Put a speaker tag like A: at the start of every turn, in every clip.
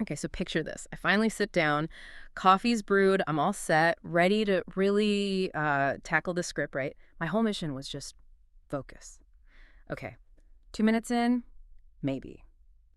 A: Okay, so picture this. I finally sit down, coffee's brewed, I'm all set, ready to really tackle the script, right? My whole mission was just focus. Okay, 2 minutes in, maybe.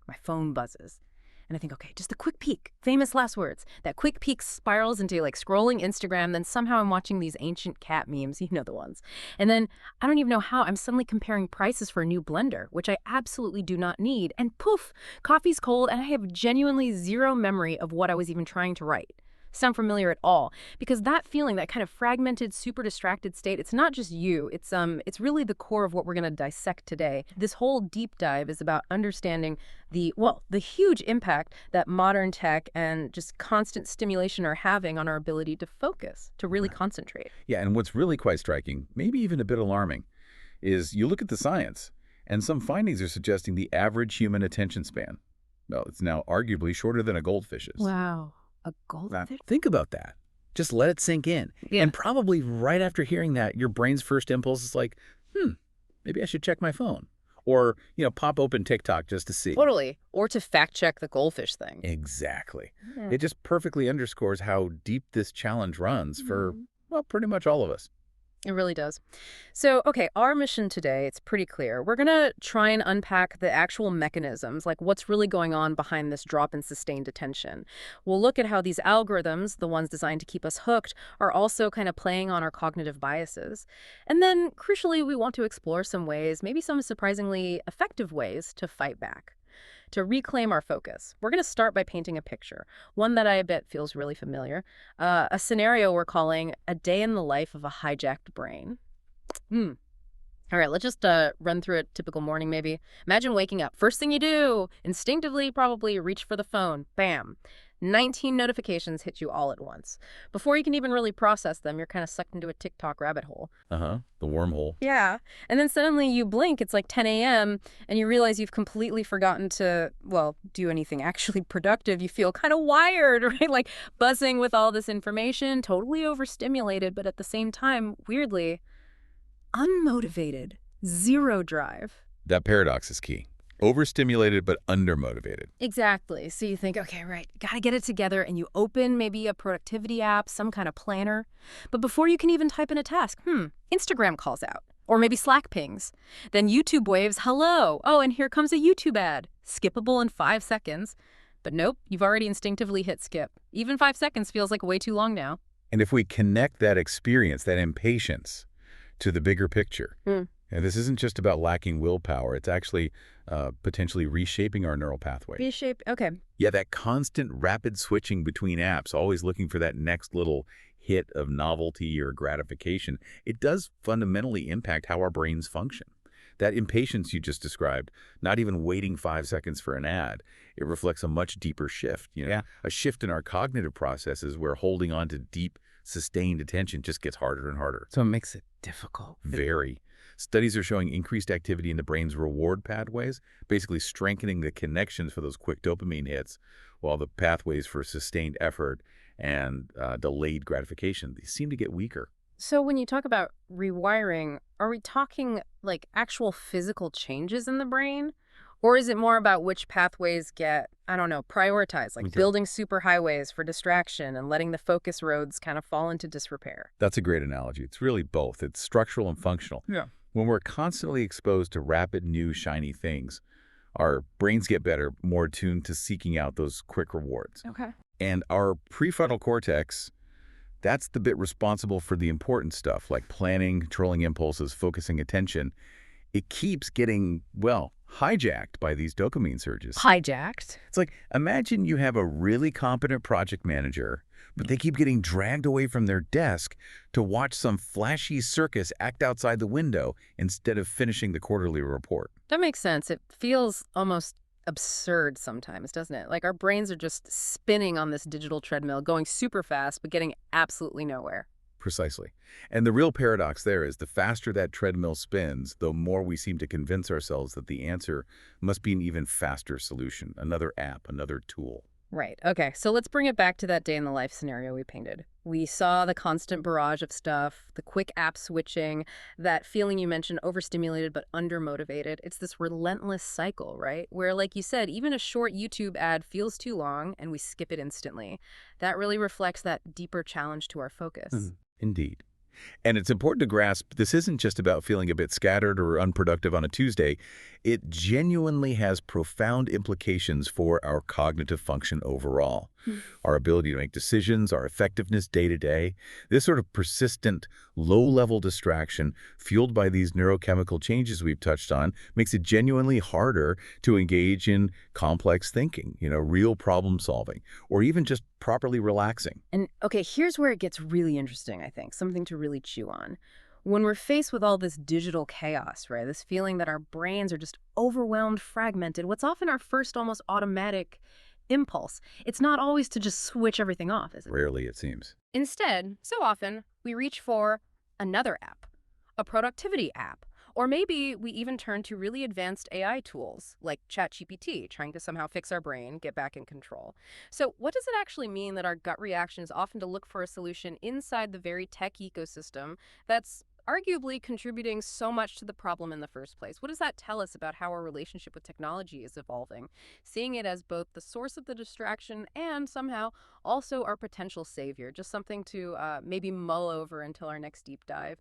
A: My phone buzzes. And I think, okay, just a quick peek. Famous last words. That quick peek spirals into like scrolling Instagram. Then somehow I'm watching these ancient cat memes. You know the ones. And then I don't even know how I'm suddenly comparing prices for a new blender, which I absolutely do not need. And poof, coffee's cold and I have genuinely zero memory of what I was even trying to write. Sound familiar at all? Because that feeling, that kind of fragmented, super distracted state, it's not just you. It's really the core of what we're going to dissect today. This whole deep dive is about understanding the huge impact that modern tech and just constant stimulation are having on our ability to focus, to really concentrate.
B: Yeah, and what's really quite striking, maybe even a bit alarming, is you look at the science, and some findings are suggesting the average human attention span, well, it's now arguably shorter than a goldfish's.
A: Wow. A
B: Now,
A: goldfish?
B: think about that. Just let it sink in.
A: Yeah.
B: And probably right after hearing that, your brain's first impulse is like, maybe I should check my phone. Or, pop open TikTok just to see.
A: Totally. Or to fact check the goldfish thing.
B: Exactly.
A: Yeah.
B: It just perfectly underscores how deep this challenge runs for, well, pretty much all of us.
A: It really does. So, okay, our mission today, it's pretty clear. We're going to try and unpack the actual mechanisms, like what's really going on behind this drop in sustained attention. We'll look at how these algorithms, the ones designed to keep us hooked, are also kind of playing on our cognitive biases. And then, crucially, we want to explore some ways, maybe some surprisingly effective ways, to fight back, to reclaim our focus. We're going to start by painting a picture, one that I bet feels really familiar, a scenario we're calling a day in the life of a hijacked brain. All right, let's just run through a typical morning maybe. Imagine waking up. First thing you do, instinctively probably reach for the phone. Bam. 19 notifications hit you all at once. Before you can even really process them, you're kind of sucked into a TikTok rabbit hole.
B: The wormhole.
A: Yeah. And then suddenly you blink, it's like 10 a.m., and you realize you've completely forgotten to, well, do anything actually productive. You feel kind of wired, right? Like buzzing with all this information, totally overstimulated, but at the same time, weirdly, unmotivated, zero drive.
B: That paradox is key. Overstimulated but undermotivated.
A: Exactly. So you think, okay, right, gotta get it together, and you open maybe a productivity app, some kind of planner. But before you can even type in a task, Instagram calls out. Or maybe Slack pings. Then YouTube waves, hello. Oh, and here comes a YouTube ad. Skippable in 5 seconds. But nope, you've already instinctively hit skip. Even 5 seconds feels like way too long now.
B: And if we connect that experience, that impatience, to the bigger picture, and this isn't just about lacking willpower, it's actually potentially reshaping our neural pathway.
A: Reshape, okay.
B: Yeah, that constant rapid switching between apps, always looking for that next little hit of novelty or gratification, it does fundamentally impact how our brains function. That impatience you just described, not even waiting 5 seconds for an ad, it reflects a much deeper shift. A shift in our cognitive processes where holding on to deep, sustained attention just gets harder and harder.
A: So it makes it difficult.
B: Very. Studies are showing increased activity in the brain's reward pathways, basically strengthening the connections for those quick dopamine hits, while the pathways for sustained effort and delayed gratification, they seem to get weaker.
A: So when you talk about rewiring, are we talking like actual physical changes in the brain? Or is it more about which pathways get, I don't know, prioritized, like building superhighways for distraction and letting the focus roads kind of fall into disrepair?
B: That's a great analogy. It's really both. It's structural and functional.
A: Yeah.
B: When we're constantly exposed to rapid, new, shiny things, our brains get better, more attuned to seeking out those quick rewards.
A: Okay.
B: And our prefrontal cortex, that's the bit responsible for the important stuff, like planning, controlling impulses, focusing attention. It keeps getting, well, hijacked by these dopamine surges.
A: Hijacked?
B: It's like, imagine you have a really competent project manager, but they keep getting dragged away from their desk to watch some flashy circus act outside the window instead of finishing the quarterly report.
A: That makes sense. It feels almost absurd sometimes, doesn't it? Like our brains are just spinning on this digital treadmill, going super fast, but getting absolutely nowhere.
B: Precisely. And the real paradox there is the faster that treadmill spins, the more we seem to convince ourselves that the answer must be an even faster solution, another app, another tool.
A: Right. Okay. So let's bring it back to that day in the life scenario we painted. We saw the constant barrage of stuff, the quick app switching, that feeling you mentioned, overstimulated but undermotivated. It's this relentless cycle, right? Where, like you said, even a short YouTube ad feels too long and we skip it instantly. That really reflects that deeper challenge to our focus.
B: Indeed. And it's important to grasp this isn't just about feeling a bit scattered or unproductive on a Tuesday. It genuinely has profound implications for our cognitive function overall, our ability to make decisions, our effectiveness day to day. This sort of persistent, low-level distraction fueled by these neurochemical changes we've touched on makes it genuinely harder to engage in complex thinking, real problem solving, or even just properly relaxing.
A: And okay, here's where it gets really interesting, I think, something to really chew on. When we're faced with all this digital chaos, right, this feeling that our brains are just overwhelmed, fragmented, what's often our first almost automatic impulse, it's not always to just switch everything off, is it?
B: Rarely, it seems.
A: Instead, so often, we reach for another app, a productivity app, or maybe we even turn to really advanced AI tools like ChatGPT, trying to somehow fix our brain, get back in control. So, what does it actually mean that our gut reaction is often to look for a solution inside the very tech ecosystem that's arguably contributing so much to the problem in the first place? What does that tell us about how our relationship with technology is evolving? Seeing it as both the source of the distraction and somehow also our potential savior, just something to maybe mull over until our next deep dive.